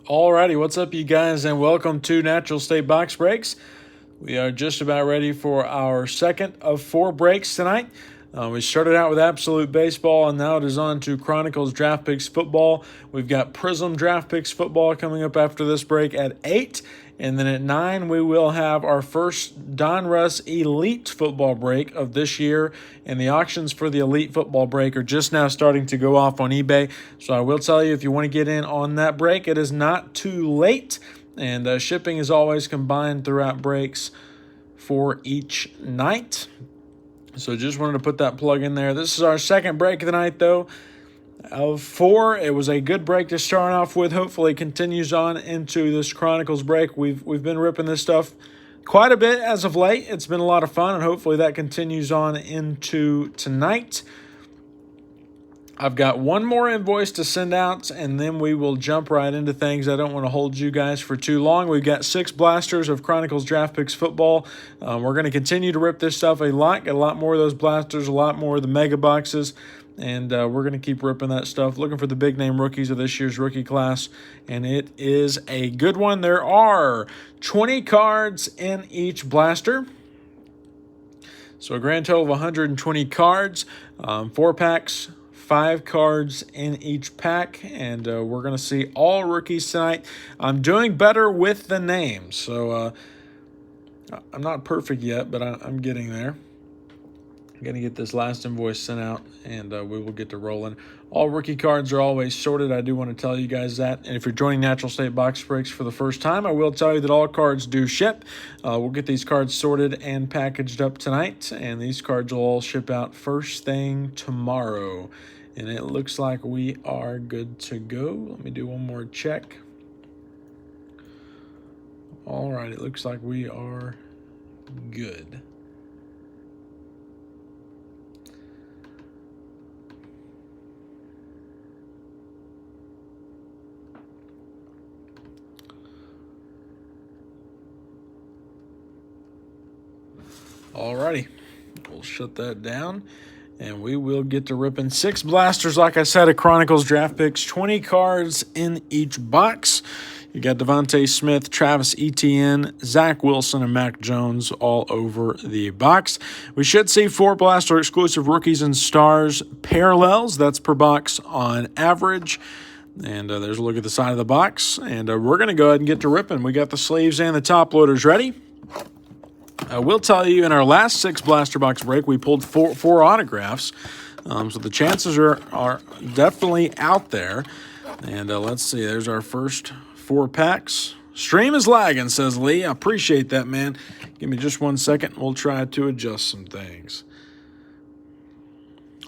Alrighty, what's up, you guys, and welcome to Natural State Box Breaks. We are just about ready for our second of 4 breaks tonight. We started out with Absolute Baseball, and now it is on to Chronicles Draft Picks Football. We've got Prism Draft Picks Football coming up after this break at 8. And then at 9, we will have our first Donruss Elite Football break of this year. And the auctions for the Elite Football break are just now starting to go off on eBay. So I will tell you, if you want to get in on that break, it is not too late. And shipping is always combined throughout breaks for each night. So just wanted to put that plug in there. This is our second break of the night, though, of 4. It was a good break to start off with. Hopefully it continues on into this Chronicles break. We've been ripping this stuff quite a bit as of late. It's been a lot of fun, and hopefully that continues on into tonight. I've got one more invoice to send out, and then we will jump right into things. I don't want to hold you guys for too long. We've got 6 blasters of Chronicles Draft Picks Football. We're going to continue to rip this stuff a lot. Get a lot more of those blasters, a lot more of the mega boxes, and we're going to keep ripping that stuff. Looking for the big-name rookies of this year's rookie class, and it is a good one. There are 20 cards in each blaster. So a grand total of 120 cards, 4 packs, 5 cards in each pack, and we're going to see all rookies tonight. I'm doing better with the names, so I'm not perfect yet, but I'm getting there. I'm going to get this last invoice sent out, and we will get to rolling. All rookie cards are always sorted. I do want to tell you guys that. And if you're joining Natural State Box Breaks for the first time, I will tell you that all cards do ship. We'll get these cards sorted and packaged up tonight, and these cards will all ship out first thing tomorrow. And it looks like we are good to go. Let me do one more check. All right, it looks like we are good. Alrighty, we'll shut that down, and we will get to ripping 6 blasters, like I said, of Chronicles Draft Picks, 20 cards in each box. You got Devontae Smith, Travis Etienne, Zach Wilson, and Mac Jones all over the box. We should see 4 blaster exclusive rookies and stars parallels. That's per box on average. And there's a look at the side of the box, and we're going to go ahead and get to ripping. We got the sleeves and the top loaders ready. I will tell you, in our last 6 blaster box break, we pulled four autographs. So the chances are definitely out there. And let's see, there's our first 4 packs. Stream is lagging, says Lee. I appreciate that, man. Give me just 1 second. We'll try to adjust some things.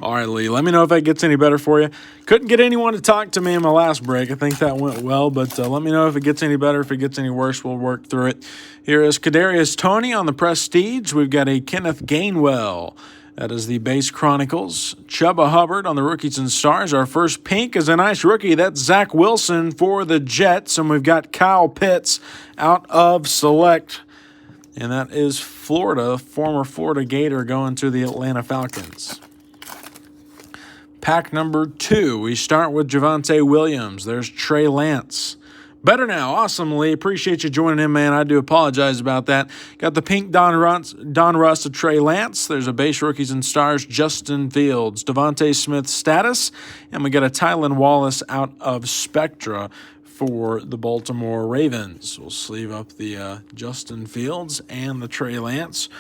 All right, Lee, let me know if that gets any better for you. Couldn't get anyone to talk to me in my last break. I think that went well, but let me know if it gets any better. If it gets any worse, we'll work through it. Here is Kadarius Toney on the Prestige. We've got a Kenneth Gainwell. That is the base Chronicles. Chuba Hubbard on the Rookies and Stars. Our first pink is a nice rookie. That's Zach Wilson for the Jets. And we've got Kyle Pitts out of Select. And that is Florida, former Florida Gator, going to the Atlanta Falcons. Pack number 2, we start with Javonte Williams. There's Trey Lance. Better now. Awesome, Lee. Appreciate you joining in, man. I do apologize about that. Got the pink Don Russ of Trey Lance. There's a base Rookies and Stars, Justin Fields. Devontae Smith status. And we got a Tylan Wallace out of Spectra for the Baltimore Ravens. We'll sleeve up the Justin Fields and the Trey Lance.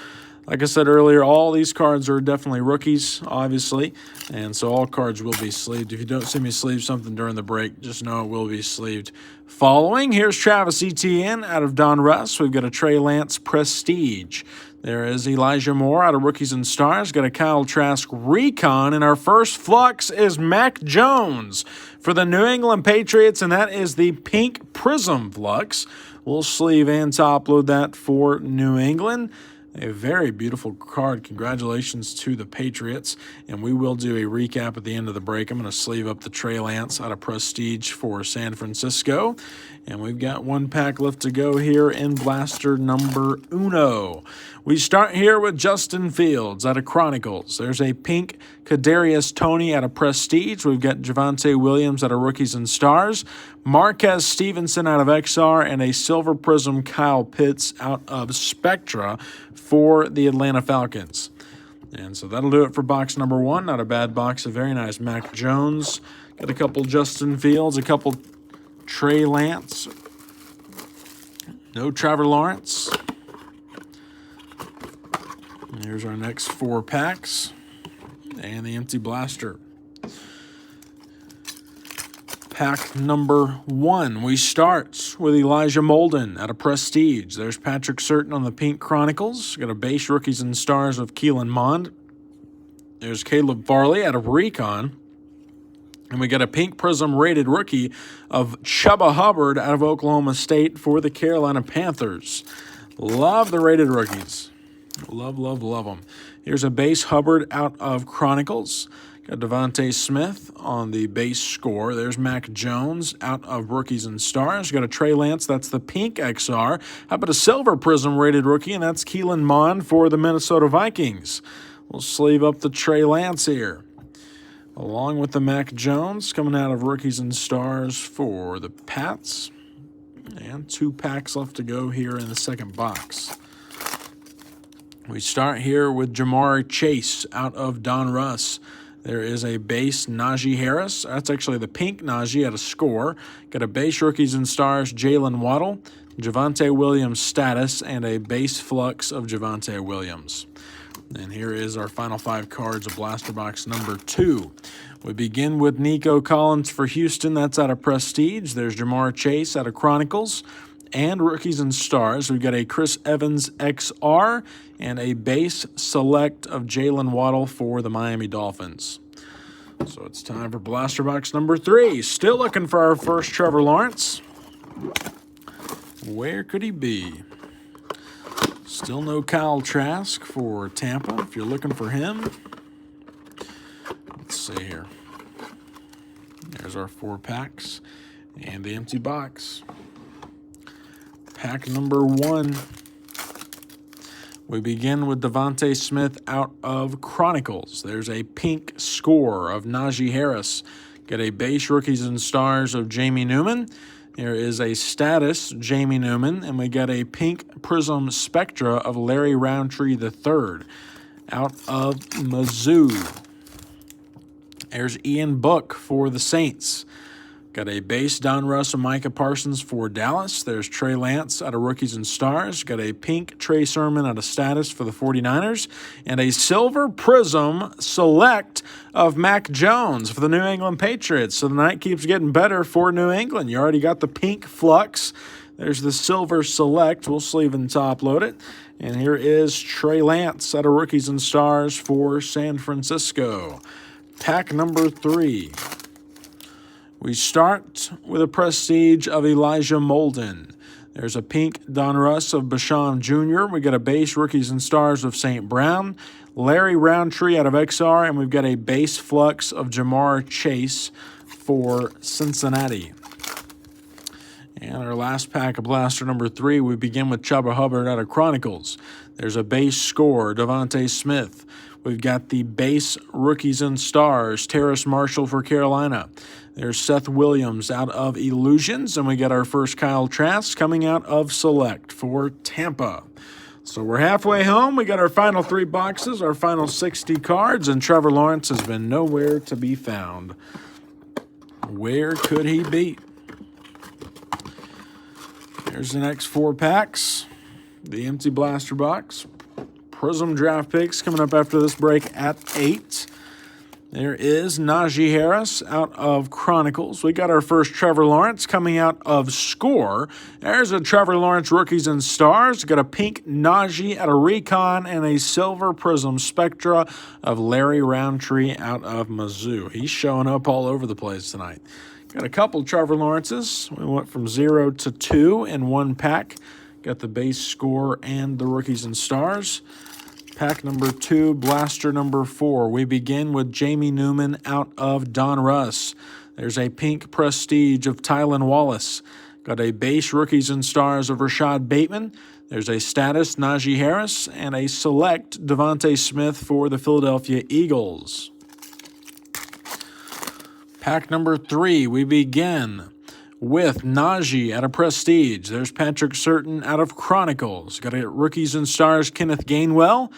Like I said earlier, all these cards are definitely rookies, obviously, and so all cards will be sleeved. If you don't see me sleeve something during the break, just know it will be sleeved. Following, here's Travis Etienne out of Don Russ. We've got a Trey Lance Prestige. There is Elijah Moore out of Rookies and Stars. Got a Kyle Trask Recon, and our first flux is Mac Jones for the New England Patriots, and that is the pink Prism Flux. We'll sleeve and top load that for New England. A very beautiful card. Congratulations to the Patriots. And we will do a recap at the end of the break. I'm going to sleeve up the Trey Lance out of Prestige for San Francisco. And we've got one pack left to go here in blaster number uno. We start here with Justin Fields out of Chronicles. There's a pink Kadarius Toney out of Prestige. We've got Javonte Williams out of Rookies and Stars. Marquez Stevenson out of XR. And a Silver Prism Kyle Pitts out of Spectra for the Atlanta Falcons. And so that'll do it for box number one. Not a bad box. A very nice Mac Jones. Got a couple Justin Fields, a couple Trey Lance. No Trevor Lawrence. And here's our next four packs. And the empty blaster. Pack number one, we start with Elijah Molden out of Prestige. There's Patrick Surtain on the Pink Chronicles. Got a base Rookies and Stars of Keelan Mond. There's Caleb Farley out of Recon. And we got a Pink Prism rated rookie of Chuba Hubbard out of Oklahoma State for the Carolina Panthers. Love the rated rookies. Love, love, love them. Here's a base Hubbard out of Chronicles. Got Devontae Smith on the base score. There's Mac Jones out of Rookies and Stars. Got a Trey Lance, that's the pink XR. How about a Silver Prism rated rookie, and that's Keelan Mond for the Minnesota Vikings. We'll sleeve up the Trey Lance here. Along with the Mac Jones coming out of Rookies and Stars for the Pats. And two packs left to go here in the second box. We start here with Jamar Chase out of Don Russ. There is a base Najee Harris. That's actually the pink Najee at a score. Got a base Rookies and Stars Jalen Waddle, Javonte Williams status, and a base flux of Javonte Williams. And here is our final five cards of blaster box number two. We begin with Nico Collins for Houston. That's out of Prestige. There's Jamar Chase out of Chronicles. And Rookies and Stars, we've got a Chris Evans XR and a base select of Jalen Waddle for the Miami Dolphins. So it's time for blaster box number three. Still looking for our first Trevor Lawrence. Where could he be? Still no Kyle Trask for Tampa if you're looking for him. Let's see here. There's our four packs and the empty box. Pack number one. We begin with Devontae Smith out of Chronicles. There's a pink score of Najee Harris. Got a base Rookies and Stars of Jamie Newman. There is a status Jamie Newman. And we got a pink Prism Spectra of Larry Roundtree III out of Mizzou. There's Ian Book for the Saints. Got a base Don Russ and Micah Parsons for Dallas. There's Trey Lance out of Rookies and Stars. Got a pink Trey Sermon out of status for the 49ers. And a Silver Prism select of Mac Jones for the New England Patriots. So the night keeps getting better for New England. You already got the pink flux. There's the Silver select. We'll sleeve and top load it. And here is Trey Lance out of Rookies and Stars for San Francisco. Pack number three. We start with a Prestige of Elijah Molden. There's a pink Don Russ of Bashan Jr. We got a base Rookies and Stars of St. Brown. Larry Roundtree out of XR. And we've got a base flux of Jamar Chase for Cincinnati. And our last pack of blaster number three, we begin with Chuba Hubbard out of Chronicles. There's a base score, Devontae Smith. We've got the base Rookies and Stars, Terrace Marshall for Carolina. There's Seth Williams out of Illusions, and we got our first Kyle Trask coming out of Select for Tampa. So we're halfway home. We got our final three boxes, our final 60 cards, and Trevor Lawrence has been nowhere to be found. Where could he be? Here's the next four packs. The empty blaster box. Prism draft picks coming up after this break at 8. There is Najee Harris out of Chronicles. We got our first Trevor Lawrence coming out of Score. There's a Trevor Lawrence Rookies and Stars. Got a pink Najee out of Recon and a Silver Prism Spectra of Larry Roundtree out of Mizzou. He's showing up all over the place tonight. Got a couple Trevor Lawrences. We went from 0 to 2 in one pack. Got the base score and the rookies and stars. Pack number 2, blaster number 4. We begin with Jamie Newman out of Donruss. There's a pink prestige of Tylan Wallace. Got a base rookies and stars of Rashad Bateman. There's a status Najee Harris and a select Devontae Smith for the Philadelphia Eagles. Pack number 3, we begin with Najee out of Prestige. There's Patrick Surtain out of Chronicles. Got a rookies and stars Kenneth Gainwell.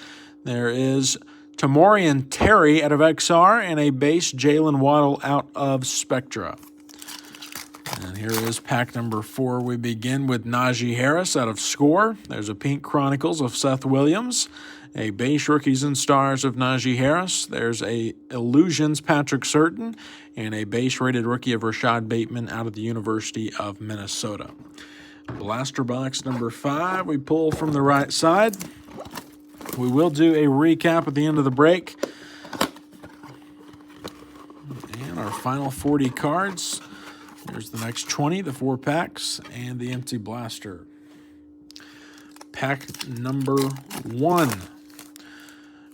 There is Tamorian Terry out of XR and a base Jalen Waddle out of Spectra. And here is pack number 4. We begin with Najee Harris out of Score. There's a pink Chronicles of Seth Williams. A base rookies and stars of Najee Harris. There's a Illusions Patrick Surtain and a base rated rookie of Rashad Bateman out of the University of Minnesota. Blaster box number 5, we pull from the right side. We will do a recap at the end of the break. And our final 40 cards. There's the next 20, the 4 packs, and the empty blaster. Pack number 1.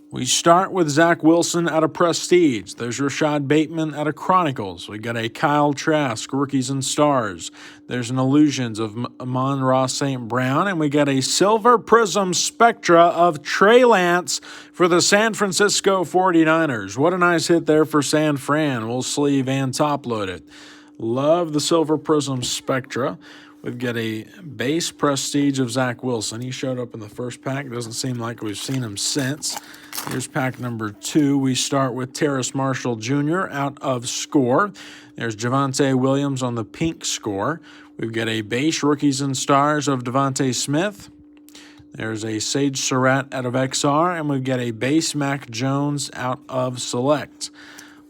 We start with Zach Wilson out of Prestige. There's Rashad Bateman out of Chronicles. We got a Kyle Trask, Rookies and Stars. There's an Illusions of Amon-Ra St. Brown. And we got a Silver Prism Spectra of Trey Lance for the San Francisco 49ers. What a nice hit there for San Fran. We'll sleeve and top load it. Love the Silver Prism Spectra. We've got a base Prestige of Zach Wilson. He showed up in the first pack. Doesn't seem like we've seen him since. Here's pack number 2. We start with Terrace Marshall Jr. out of Score. There's Javonte Williams on the pink score. We've got a base Rookies and Stars of Devontae Smith. There's a Sage Surratt out of XR. And we've got a base Mac Jones out of Select.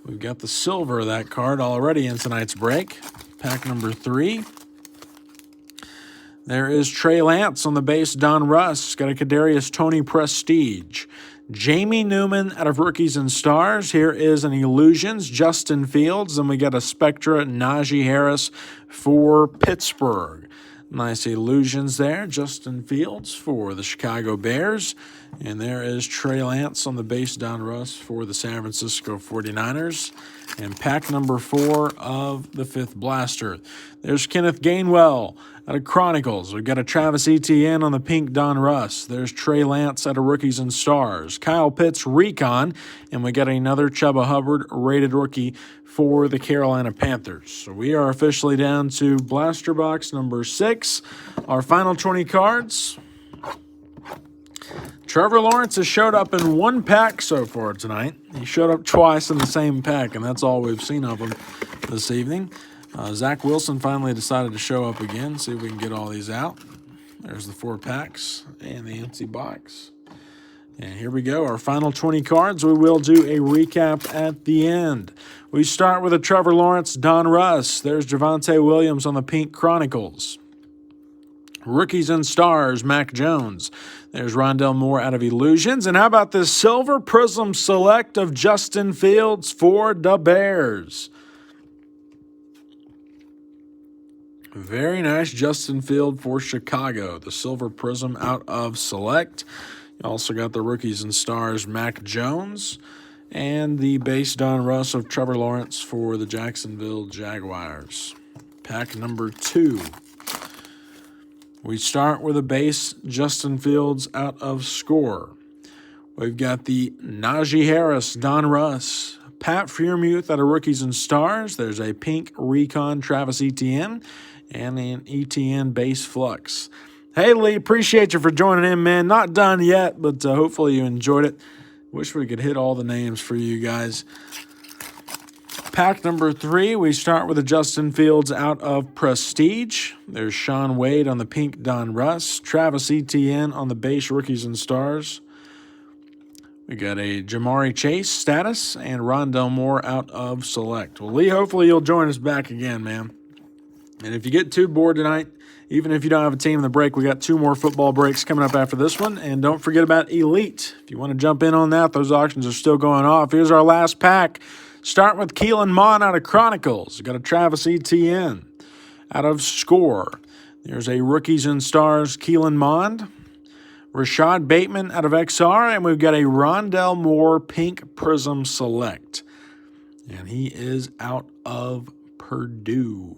We've got the silver of that card already in tonight's break. Pack number 3. There is Trey Lance on the base, Donruss. Got a Kadarius Toney Prestige. Jamie Newman out of Rookies and Stars. Here is an Illusions, Justin Fields. And we got a Spectra, Najee Harris for Pittsburgh. Nice Illusions there. Justin Fields for the Chicago Bears. And there is Trey Lance on the base, Donruss for the San Francisco 49ers. And pack number 4 of the 5th blaster. There's Kenneth Gainwell out of Chronicles. We've got a Travis Etienne on the pink Donruss. There's Trey Lance out of Rookies and Stars. Kyle Pitts Recon. And we got another Chuba Hubbard rated rookie for the Carolina Panthers. So we are officially down to blaster box number 6. Our final 20 cards. Trevor Lawrence has showed up in 1 pack so far tonight. He showed up twice in the same pack, and that's all we've seen of him this evening. Zach Wilson finally decided to show up again. See if we can get all these out. There's the 4 packs and the empty box. And here we go, our final 20 cards. We will do a recap at the end. We start with a Trevor Lawrence, Donruss. There's Javonte Williams on the pink Chronicles. Rookies and Stars, Mac Jones. There's Rondell Moore out of Illusions. And how about this Silver Prism Select of Justin Fields for the Bears? Very nice Justin Field for Chicago. The Silver Prism out of Select. You also got the Rookies and Stars, Mac Jones. And the base Donruss of Trevor Lawrence for the Jacksonville Jaguars. Pack number 2. We start with a base Justin Fields out of Score. We've got the Najee Harris, Donruss. Pat Freiermuth out of Rookies and Stars. There's a pink Recon Travis Etienne and an Etienne base Flux. Hey, Lee, appreciate you for joining in, man. Not done yet, but hopefully you enjoyed it. Wish we could hit all the names for you guys. Pack number 3, we start with a Justin Fields out of Prestige. There's Sean Wade on the pink Donruss. Travis Etienne on the base Rookies and Stars. We got a Jamari Chase status and Rondell Moore out of Select. Well, Lee, hopefully you'll join us back again, man. And if you get too bored tonight, even if you don't have a team in the break, we got 2 more football breaks coming up after this one. And don't forget about Elite. If you want to jump in on that, those auctions are still going off. Here's our last pack. Starting with Keelan Mond out of Chronicles. Got a Travis Etienne out of Score. There's a Rookies and Stars Keelan Mond. Rashad Bateman out of XR, and we've got a Rondell Moore Pink Prism Select. And he is out of Purdue.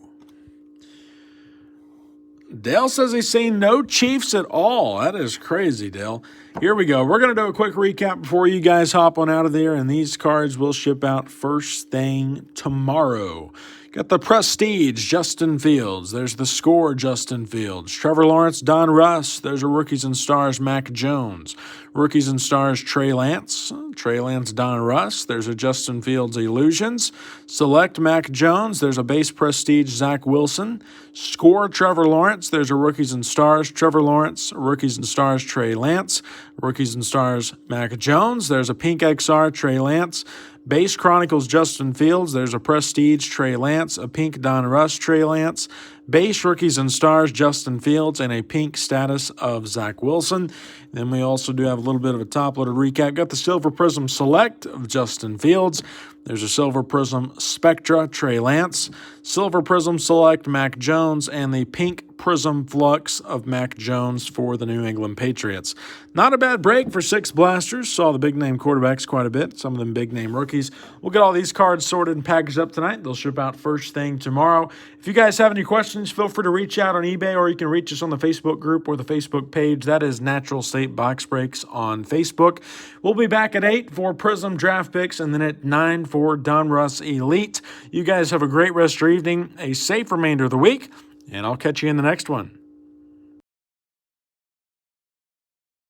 Dale says he's seen no Chiefs at all. That is crazy, Dale. Here we go. We're going to do a quick recap before you guys hop on out of there, and these cards will ship out first thing tomorrow. Got the Prestige, Justin Fields. There's the Score, Justin Fields. Trevor Lawrence, Don Russ. There's a Rookies and Stars, Mac Jones. Rookies and Stars, Trey Lance. Trey Lance, Don Russ. There's a Justin Fields Illusions. Select, Mac Jones. There's a Base Prestige, Zach Wilson. Score, Trevor Lawrence. There's a Rookies and Stars, Trevor Lawrence. Rookies and Stars, Trey Lance. Rookies and Stars, Mac Jones. There's a Pink XR, Trey Lance. Base Chronicles, Justin Fields. There's a Prestige, Trey Lance. A Pink Don Russ, Trey Lance. Base Rookies and Stars, Justin Fields. And a Pink Status of Zach Wilson. Then we also do have a little bit of a top-loaded recap. Got the Silver Prism Select of Justin Fields. There's a Silver Prism Spectra, Trey Lance. Silver Prism Select, Mac Jones. And the Pink Prism Flux of Mac Jones for the New England Patriots. Not a bad break for 6 blasters. Saw the big-name quarterbacks quite a bit. Some of them big-name rookies. We'll get all these cards sorted and packaged up tonight. They'll ship out first thing tomorrow. If you guys have any questions, feel free to reach out on eBay, or you can reach us on the Facebook group or the Facebook page. That is Natural State Box Breaks on Facebook. We'll be back at 8 for Prism Draft Picks, and then at 9 for Don Russ Elite. You guys have a great rest of your evening, a safe remainder of the week, and I'll catch you in the next one.